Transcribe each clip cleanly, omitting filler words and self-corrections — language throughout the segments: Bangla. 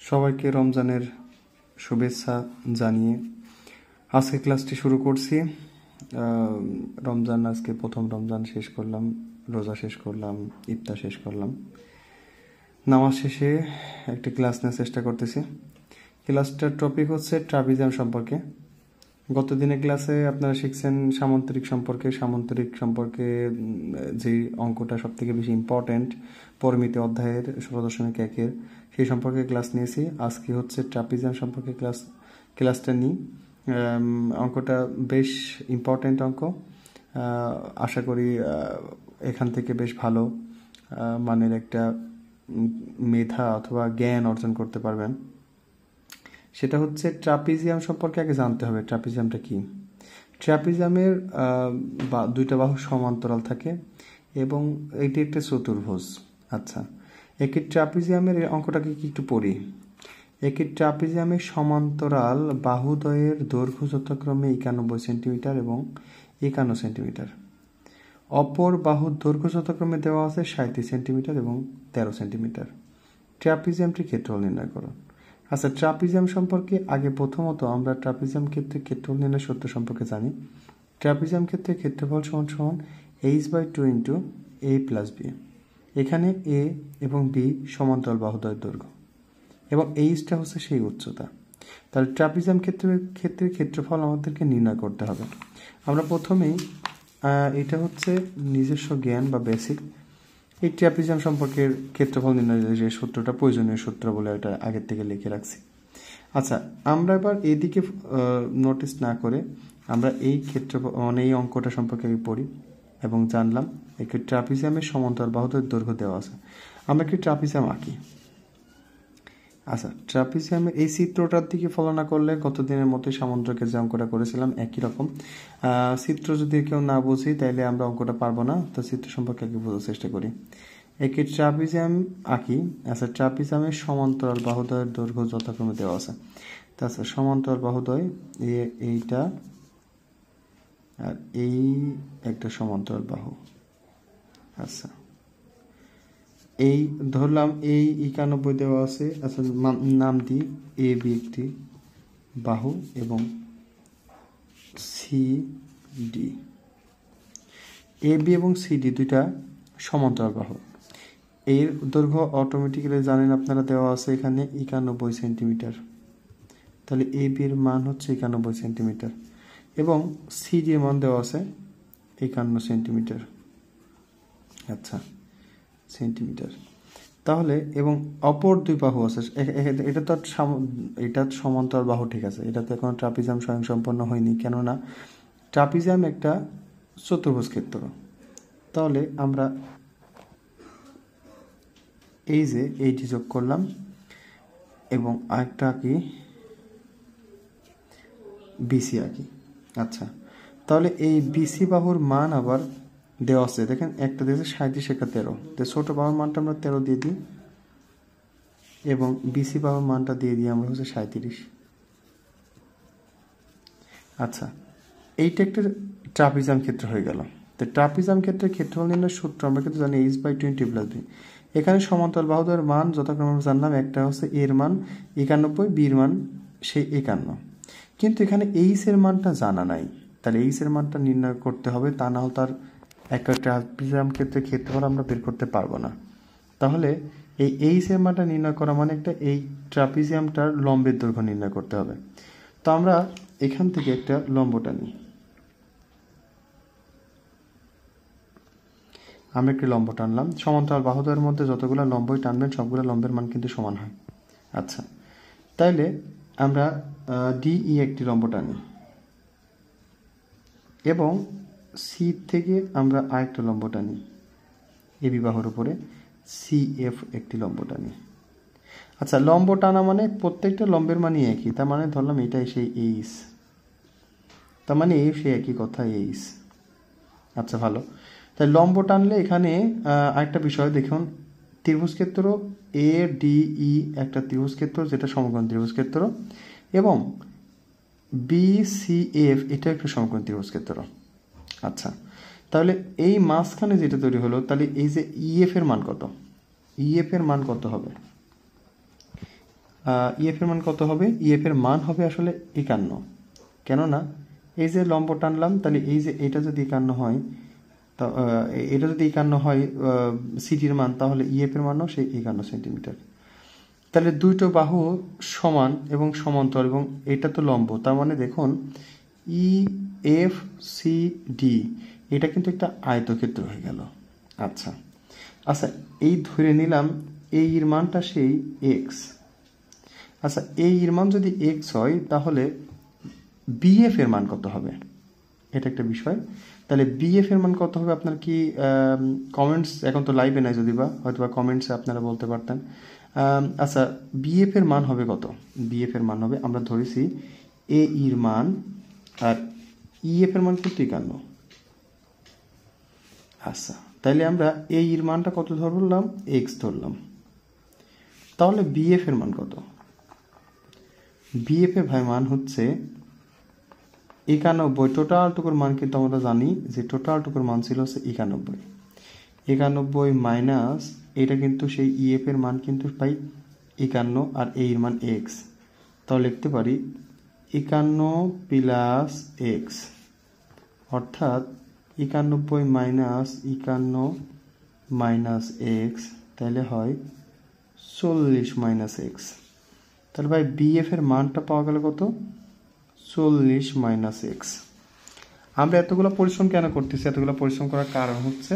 সবাইকে রমজানের শুভেচ্ছা জানিয়ে আজকে ক্লাসটি শুরু করছি। রমজান আজকে প্রথম রমজান শেষ করলাম, রোজা শেষ করলাম, ইফতার শেষ করলাম। নামাজ শেষে একটি ক্লাস নেওয়ার চেষ্টা করতেছি। ক্লাসটার টপিক হচ্ছে ট্রাপিজম সম্পর্কে। গত দিনের ক্লাসে আপনারা শিখছেন সামন্তরিক সম্পর্কে যে অঙ্কটা সব থেকে বেশি ইম্পর্ট্যান্ট পরিমিতি অধ্যায়ের 16.1 সেই সম্পর্কে ক্লাস নিয়েছি। আজকে হচ্ছে ট্রাপিজম সম্পর্কে ক্লাসটা নিই। অঙ্কটা বেশ ইম্পর্ট্যান্ট অঙ্ক। আশা করি এখান থেকে বেশ ভালো মানের একটা মেধা অথবা জ্ঞান অর্জন করতে পারবেন। সেটা হচ্ছে ট্রাপিজিয়াম সম্পর্কে আগে জানতে হবে। ট্রাপিজিয়ামটা কি? ট্রাপিজিয়ামের দুইটা বাহু সমান্তরাল থাকে এবং এটি একটা চতুর্ভুজ। আচ্ছা, একটি ট্রাপিজিয়ামের অঙ্কটাকে কি একটু পড়ি। একটি ট্রাপিজিয়ামের সমান্তরাল বাহুদ্বয়ের দৈর্ঘ্য যথাক্রমে 91 সেন্টিমিটার এবং 51 সেন্টিমিটার। অপর বাহুর দৈর্ঘ্য যথাক্রমে দেওয়া আছে 37 সেন্টিমিটার এবং 13 সেন্টিমিটার। ট্রাপিজিয়ামটির ক্ষেত্রফল নির্ণয় করো। আচ্ছা, ট্রাপিজিয়াম সম্পর্কে আগে প্রথমত আমরা ট্রাপিজিয়াম ক্ষেত্রে ক্ষেত্রফল নির্ণয় সূত্র সম্পর্কে জানি। ট্রাপিজিয়াম ক্ষেত্রে ক্ষেত্রফল সমান h/2 × a + b। এখানে a এবং b সমান্তরাল বাহুদ্বয়ের দৈর্ঘ্য এবং এইচটা হচ্ছে সেই উচ্চতা। তাহলে ট্রাপিজিয়াম ক্ষেত্রে ক্ষেত্রফল আমাদেরকে নির্ণয় করতে হবে। আমরা প্রথমেই এটা হচ্ছে নিজস্ব জ্ঞান বা বেসিক। এই ট্রাপিজিয়াম সম্পর্কের ক্ষেত্রফল নির্ণয়ের যে সূত্রটা প্রয়োজনীয় সূত্র বলে এটা আগের থেকে লিখে রাখছি। আচ্ছা, আমরা এবার এদিকে নোটিস না করে আমরা এই এই অঙ্কটা সম্পর্কে পড়ি এবং জানলাম একটি ট্রাপিজিয়ামের সমান্তরাল বাহুদ্বয়ের দৈর্ঘ্য দেওয়া আছে। আমরা একটি ট্রাপিজিয়াম আঁকি। আচ্ছা, ট্রাপিজিয়ামের এই চিত্রটার দিকে ফলো না করলে গত দিনের মতোই সামুদ্রিকের যে অঙ্কটা করেছিলাম একই রকম। চিত্র যদি কেউ না বুঝি তাইলে আমরা অঙ্কটা পারবো না। তো চিত্র সম্পর্কে আগে বোঝার চেষ্টা করি। একটি ট্রাপিজিয়াম আঁকি। আচ্ছা, ট্রাপিজিয়ামের সমান্তরাল বাহুদ্বয়ের দৈর্ঘ্য যথাক্রমে দেওয়া আছে। তাছাড়া সমান্তরাল বাহুদ্বয় এইটা আর এই একটা সমান্তরাল বাহু। আচ্ছা, এই ধরলাম এই 91 দেওয়া আছে। আচ্ছা, নাম দিই এ বি একটি বাহু এবং সি ডি। এ বি এবং সি ডি দুইটা সমান্তরাল বাহু। এর দৈর্ঘ্য অটোমেটিক্যালি জানেন আপনারা দেওয়া আছে এখানে 91 সেন্টিমিটার। তাহলে এ বির মান হচ্ছে 91 সেন্টিমিটার এবং সি ডি এর মান দেওয়া আছে 51 সেন্টিমিটার। আচ্ছা, সেন্টিমিটার। তাহলে এবং অপর দুই বাহু আছে। এটা সমান্তরাল বাহু, ঠিক আছে। এটা তো এখন ট্রাপিজিয়াম স্বয়ংসম্পন্ন হয়নি, কেননা ট্রাপিজিয়াম একটা চতুর্ভুজ ক্ষেত্র। তাহলে আমরা এইটি যোগ করলাম এবং আরেকটা আঁকি, বিসি আঁকি। আচ্ছা, তাহলে এই বিসি বাহুর মান আবার দেওয়া আছে। দেখেন, একটা দিয়েছে 37, একটা 13। তো ছোট বাহুর মানটা আমরা 13 দিয়ে দিই এবং বিসি বাহুর মানটা দিয়ে দিই আমরা হচ্ছে 37। আচ্ছা, এইটা একটা ট্রাপিজিয়াম ক্ষেত্র হয়ে গেল। তো ট্রাপিজিয়াম ক্ষেত্রের ক্ষেত্রফল নির্ণয়ের সূত্র আমরা কিন্তু জানি h/20 + b। এখানে সমান্তরাল বাহুদ্বয়ের মান যথাক্রমে আমরা জানলাম। একটা হচ্ছে এর মান 91, বির মান সেই 51, কিন্তু এখানে এইচ এর মানটা জানা নাই। তাহলে এইচ এর মানটা নির্ণয় করতে হবে, তা না হলে তার একটা ট্রাপিজিয়াম ক্ষেত্রে ক্ষেত্রফল আমরা বের করতে পারবো না। তাহলে এই এইচ এর মানটা নির্ণয় করা মানে একটা এই ট্রাপিজিয়ামটার লম্বের দৈর্ঘ্য নির্ণয় করতে হবে। তো আমরা এখান থেকে একটা লম্ব টানি। আমরা একটি লম্ব টানলাম। সমান্তরাল বাহুদ্বয়ের মধ্যে যতগুলো লম্বই টানবেন সবগুলো লম্বের মান কিন্তু সমান হয়। আচ্ছা, তাইলে আমরা ডিই একটি লম্ব টানি এবং সি থেকে আমরা আরেকটা লম্ব টানি। এবি বাহুর উপরে সিএফ একটি লম্ব টানি। আচ্ছা, লম্ব টানা মানে প্রত্যেকটা লম্বের মানই একই। তার মানে ধরলাম এটাই সেই এইচ, তার মানে এই সেই একই কথা, এইচ। আচ্ছা, ভালো। তাই লম্ব টানলে এখানে আরেকটা বিষয় দেখুন, ত্রিভুজ ক্ষেত্র এ ডি ই একটা ত্রিভুজ ক্ষেত্র যেটা সমকোণ ত্রিভুজ ক্ষেত্র এবং বি সি এফ এটা একটা সমকোণ ত্রিভুজ ক্ষেত্র। আচ্ছা, তাহলে এই মাঝখানে যেটা তৈরি হলো, তাহলে এই যে ইএফ এর মান কত? ইএফ এর মান কত হবে? ইএফ এর মান কত হবে? ইএফ এর মান হবে আসলে 51, কেননা এই যে লম্ব টানলাম, তাহলে এই যে এটা যদি 51 হয়, তা এটা যদি 51 হয় সিটির মান, তাহলে ইএফ এর মানও সেই 51 সেন্টিমিটার। তাহলে দুইটো বাহু সমান এবং সমান্তরাল, এবং এটা তো লম্ব, তার মানে দেখুন ই এফ সি ডি এটা কিন্তু একটা আয়তক্ষেত্র হয়ে গেল। আচ্ছা আচ্ছা, এই ধরে নিলাম এই এর মানটা সেই এক্স। আচ্ছা, এই এর মান যদি এক্স হয়, তাহলে বিএফ এর মান কত হবে? এটা একটা বিষয়। তাহলে বিএফ এর মান কত হবে? আপনার কি কমেন্টস, এখন তো লাইভে নাই যদি বা, হয়তো বা কমেন্টসে আপনারা বলতে পারতেন। আচ্ছা, বিএফ এর মান হবে কত? বিএফ এর মান হবে, আমরা ধরেছি এ এর মান, আর ইএফ এর মান কিন্তু 51। আচ্ছা, তাইলে আমরা এ এর মানটা কত ধরলাম? এক্স ধরলাম। তাহলে বিএফ এর মান কত? বিএফ এর ভাই মান হচ্ছে 91। টোটাল টুকুর মান কিন্তু আমরা জানি যে টোটাল টুকুর মান ছিল হচ্ছে 91। 91 মাইনাস এটা কিন্তু সেই ইএফ এর মান কিন্তু পাই 51, আর এই এর মান এক্স। তাহলে লিখতে পারি 51 প্লাস এক্স, অর্থাৎ 91 মাইনাস 51 মাইনাস এক্স, তাহলে হয় 40 মাইনাস এক্স। তাহলে ভাই বিএফ এর মানটা পাওয়া গেল কত? 40 মাইনাস এক্স। আমরা এতগুলো পরিশ্রম কেন করতেছি? এতগুলো পরিশ্রম করার কারণ হচ্ছে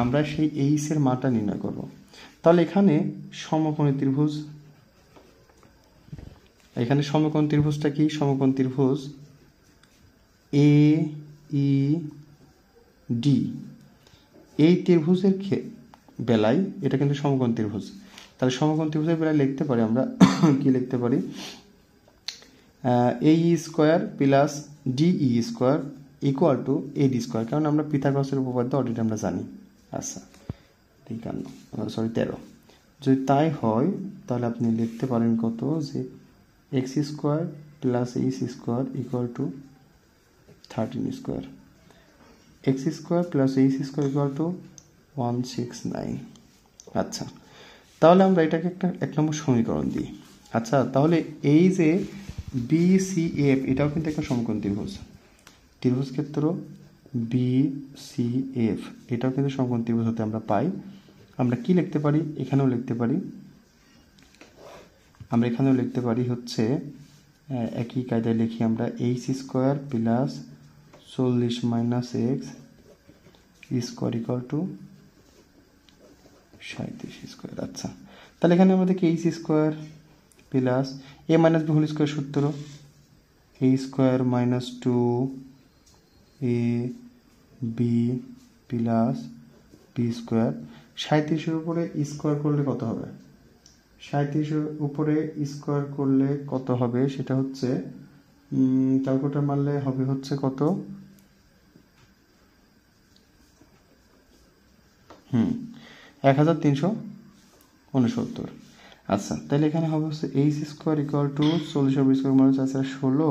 আমরা সেই এইচ এর মানটা নির্ণয় করব। তাহলে এখানে সমকোণী ত্রিভুজ, এখানে সমকোণ ত্রিভুজটা কি? সমকোণ ত্রিভুজ এ ই ডি, এই ত্রিভুজের বেলায় এটা কিন্তু সমকোণ ত্রিভুজ। তাহলে সমকোণ ত্রিভুজের বেলায় লিখতে পারি আমরা কি লিখতে পারি? A E square plus DE square equal to AD square, কারণ আমরা পিথাগোরাসের উপপাদ্য অলরেডি আমরা জানি। আচ্ছা, 13। যদি তাই হয়, তাহলে আপনি লিখতে পারেন কত? যে x square plus H square equal two 13 square, x square plus H square equal two 169। আচ্ছা, তাহলে আমরা এটাকে একটা 1 নম্বর সমীকরণ দিই। আচ্ছা, তাহলে এই যে বি সি এফ এটাও কিন্তু একটা সমকোণ ত্রিভুজ, ত্রিভুজ ক্ষেত্র বি সি এফ এটাও কিন্তু সমকোণ ত্রিভুজ হতে আমরা পাই। আমরা কি লিখতে পারি? এখানেও লিখতে পারি, আমরা এখানেও লিখতে পারি হচ্ছে একই কায়দায় লিখি আমরা H square plus 40 minus x square equal two 37 square. আচ্ছা, তাহলে এখানে আমাদের কি এইচ স্কোয়ার প্লাস এ মাইনাস বি হোল স্কোয়ার সূত্র, এ square minus 2 A B plus B square. 37-এর উপরে স্কোয়ার করলে কত হবে? 37-এর উপরে স্কোয়ার করলে কত হবে? সেটা হচ্ছে ক্যালকুলেটর মারলে হবে হচ্ছে কত? 1369। আচ্ছা, তাহলে এখানে হবে হচ্ছে H square equal two 40 square minus 16,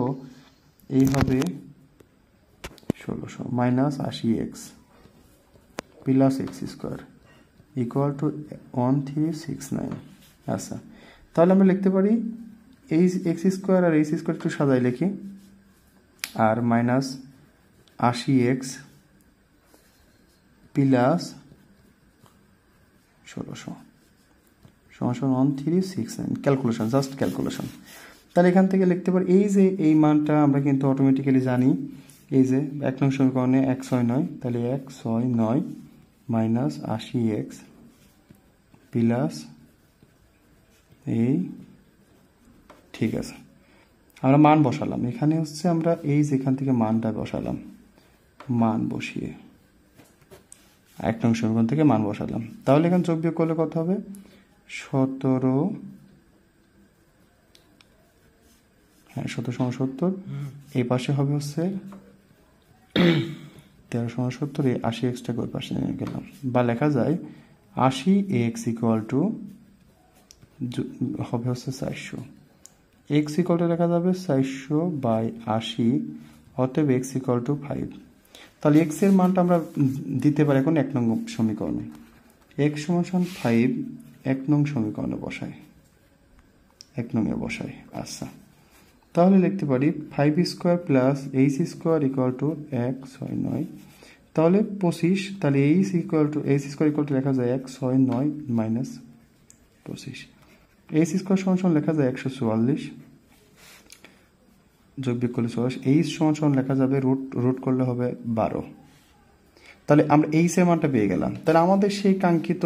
এই হবে 1600 minus 80x plus x square equal two 1369। আচ্ছা, তাহলে আমরা লিখতে পারি এই এক্স স্কোয়ার আর এইচ স্কোয়ার একটু সাজাই লিখি, আর মাইনাস 80x প্লাস 1600 সমান 1369। Calculation, just calculation. তাহলে এখান থেকে লিখতে পারি এই যে এই মানটা আমরা কিন্তু অটোমেটিক্যালি জানি, এই যে 1 নং সমীকরণে 169, তাহলে 169 মাইনাস 80x প্লাস এই, ঠিক আছে, আমরা মান বসালাম এখানে হচ্ছে, আমরা এই যেখান থেকে মানটা বসালাম, মান বসিয়ে 1 নং সমীকরণ থেকে মান বসালাম। তাহলে এখানে যোগ বিয়োগ করলে কত হবে? 17, হ্যাঁ 1770, এই পাশে হবে হচ্ছে 1370, এই 80x-টাকে ওই পাশে নিয়ে গেলাম, বা লেখা যায় 80x ইকুয়াল টু হবে হচ্ছে 400, এক্স ইকুয়াল টু লেখা যাবে 400/80, অতএব এক্স ইকুয়াল টু 5। তাহলে এক্স এর মানটা আমরা দিতে পারি এখন 1 নং সমীকরণে, x সমান 5 1 নং সমীকরণে বসাই, এক নমে বসাই। আচ্ছা, তাহলে লিখতে পারি 5² প্লাস h² ইকুয়াল টু 169। তাহলে 25, তাহলে h² লেখা যায় 169 মাইনাস 25। h² সমান লেখা যায় 144, যোগ বিয়োগ করলে 44। h সমান লেখা যাবে রুট করলে হবে 12। তাহলে আমরা h এর মানটা পেয়ে গেলাম। তাহলে আমাদের সেই কাঙ্ক্ষিত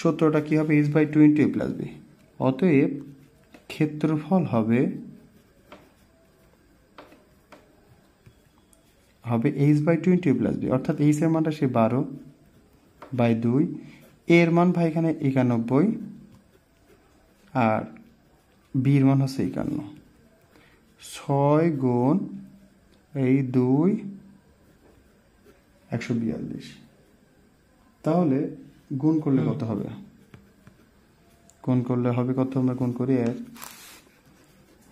সূত্রটা কি হবে? h/20 plus b। অতএব ক্ষেত্রফল হবে h/20 প্লাস b, অর্থাৎ h এর মানটা সে 12/2, এর মান ভাই এখানে 91 আর b এর মান হচ্ছে 51। 6 গুণ এই 2 142। তাহলে গুণ করলে কত হবে? গুণ করলে হবে কত? আমরা গুণ করি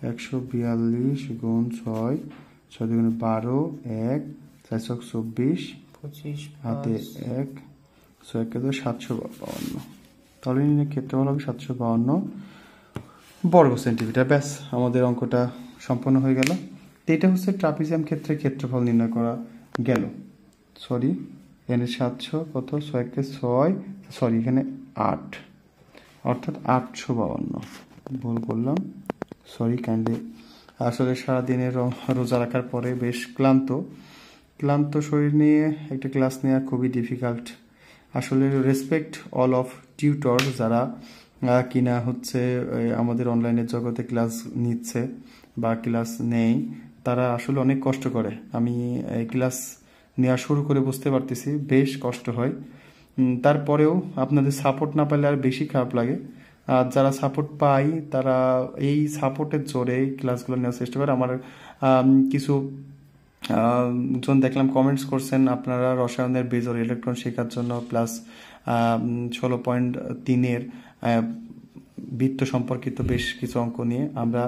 142 গুণ 6, 6 দুগুণে 12, 1 4 24, 25 হাতে 1 6 752। তাহলে ক্ষেত্রফল হবে 752 বর্গ সেন্টিমিটার। ব্যাস, আমাদের অঙ্কটা সম্পন্ন হয়ে গেল। এটা হচ্ছে ট্রাপিজিয়াম ক্ষেত্রে ক্ষেত্রফল নির্ণয় করা গেল। সরি, এখানে 700 কত 6 সরি এখানে 8, অর্থাৎ 852। ভুল করলাম, সরি কাইন্ডলি। আসলে সারাদিনের রোজা রাখার পরে বেশ ক্লান্ত শরীর নিয়ে একটা ক্লাস নেওয়া খুবই ডিফিকাল্ট। আসলে রেসপেক্ট অল অফ টিউটর যারা কিনা হচ্ছে আমাদের অনলাইনের জগতে ক্লাস নিচ্ছে বা ক্লাস নেই, তারা আসলে অনেক কষ্ট করে। আমি এই ক্লাস নেওয়া শুরু করে বুঝতে পারতেছি বেশ কষ্ট হয়। তারপরেও আপনাদের সাপোর্ট না পেলে আর বেশি খারাপ লাগে। আর যারা সাপোর্ট পাই তারা এই সাপোর্টের জোরে ক্লাসগুলো নেওয়ার চেষ্টা করে। আমার কিছু জন দেখলাম কমেন্টস করছেন আপনারা রসায়নের বেজোর ইলেকট্রন শেখার জন্য প্লাস 16.3-এর বৃত্ত সম্পর্কিত বেশ কিছু অঙ্ক নিয়ে আমরা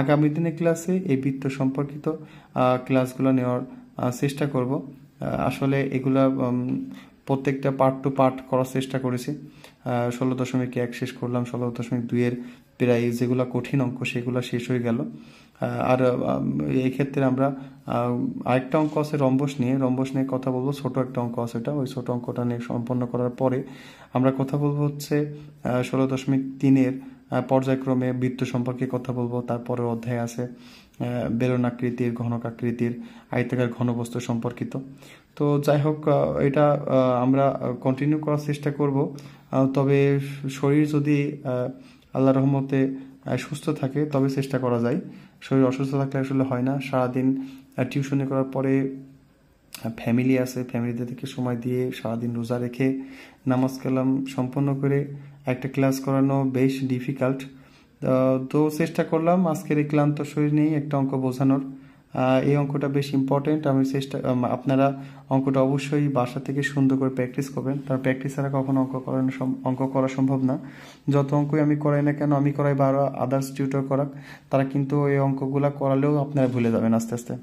আগামী দিনের ক্লাসে এই বৃত্ত সম্পর্কিত ক্লাসগুলো নেওয়ার চেষ্টা করব। আসলে এগুলা প্রত্যেকটা পার্ট টু পার্ট করার চেষ্টা করেছি। 16.1 শেষ করলাম, 16.2-এর প্রায় যেগুলো কঠিন অঙ্ক সেগুলো শেষ হয়ে গেল। আর এই ক্ষেত্রে আমরা আরেকটা অঙ্ক আছে রম্বস নিয়ে কথা বলবো। ছোট একটা অঙ্ক আছে, ওই ছোট অঙ্কটা নিয়ে সম্পন্ন করার পরে আমরা কথা বলবো হচ্ছে 16.3-এর পর্যায়ক্রমে বৃত্ত সম্পর্কে কথা বলবো। তারপরে অধ্যায় আছে বেলন আকৃতির, ঘনক আকৃতির, আয়তাকার ঘনবস্তু সম্পর্কিত। তো যাই হোক, এটা আমরা কন্টিনিউ করার চেষ্টা করব। তবে শরীর যদি আল্লাহর রহমতে সুস্থ থাকে তবে চেষ্টা করা যায়। শরীর অসুস্থ থাকলে আসলে হয় না। সারাদিন টিউশনি করার পরে ফ্যামিলি আছে, ফ্যামিলিতে থেকে সময় দিয়ে সারাদিন রোজা রেখে নামাজ কালাম সম্পন্ন করে একটা ক্লাস করানো বেশ ডিফিকাল্ট। তো চেষ্টা করলাম আজকের এই ক্লান্ত শরীর নিয়ে একটা অঙ্ক বোঝানোর। এই অঙ্কটা বেশ ইম্পর্টেন্ট। আমি আপনারা অঙ্কটা অবশ্যই বাসা থেকে সুন্দর করে প্র্যাকটিস করবেন। তার প্র্যাকটিস ছাড়া কখনো অঙ্ক করা সম্ভব না। যত অঙ্কই আমি করাই না কেন, আমি করাই বা আদার্স টিউটর করাক, তারা কিন্তু এই অঙ্কগুলো করালেও আপনারা ভুলে যাবেন আস্তে আস্তে।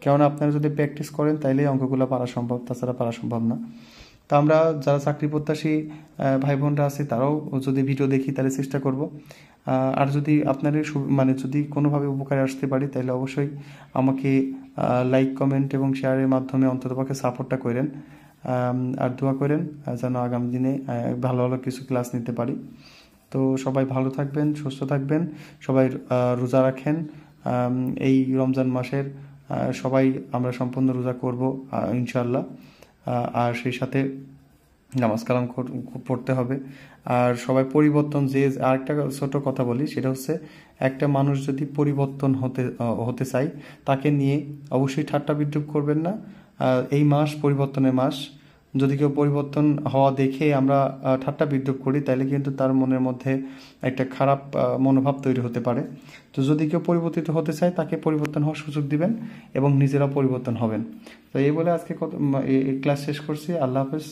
কেননা আপনারা যদি প্র্যাকটিস করেন তাইলে অঙ্কগুলো পারা সম্ভব, তাছাড়া পারা সম্ভব না। তা আমরা যারা চাকরি প্রত্যাশী ভাই বোনরা আছে তারাও যদি ভিডিও দেখি তাহলে চেষ্টা করব। আর যদি আপনাদের যদি কোনোভাবে উপকারে আসতে পারি তাহলে অবশ্যই আমাকে লাইক কমেন্ট এবং শেয়ারের মাধ্যমে অন্ততপক্ষে সাপোর্টটা করেন। আর দোয়া করেন যেন আগামী দিনে ভালো ভালো কিছু ক্লাস নিতে পারি। তো সবাই ভালো থাকবেন, সুস্থ থাকবেন, সবাই রোজা রাখেন। এই রমজান মাসের সবাই আমরা সম্পূর্ণ রোজা করব ইনশাআল্লাহ। আর সেই সাথে নামাজ কালাম পড়তে হবে। আর সবাই পরিবর্তন, আরেকটা ছোট কথা বলি, সেটা হচ্ছে একটা মানুষ যদি পরিবর্তন হতে চায় তাকে নিয়ে অবশ্যই ঠাট্টা বিদ্রূপ করবেন না। এই মাস পরিবর্তনের মাস। যদি কেউ পরিবর্তন হওয়া দেখে আমরা ঠাট্টা বিদ্রূপ করি তাহলে কিন্তু তার মনের মধ্যে একটা খারাপ মনোভাব তৈরি হতে পারে। তো যদি কেউ পরিবর্তিত হতে চায় তাকে পরিবর্তন হওয়ার সুযোগ দিবেন এবং নিজেরা পরিবর্তন হবেন। তো এই বলে আজকে ক্লাস শেষ করছি। আল্লাহ হাফেজ।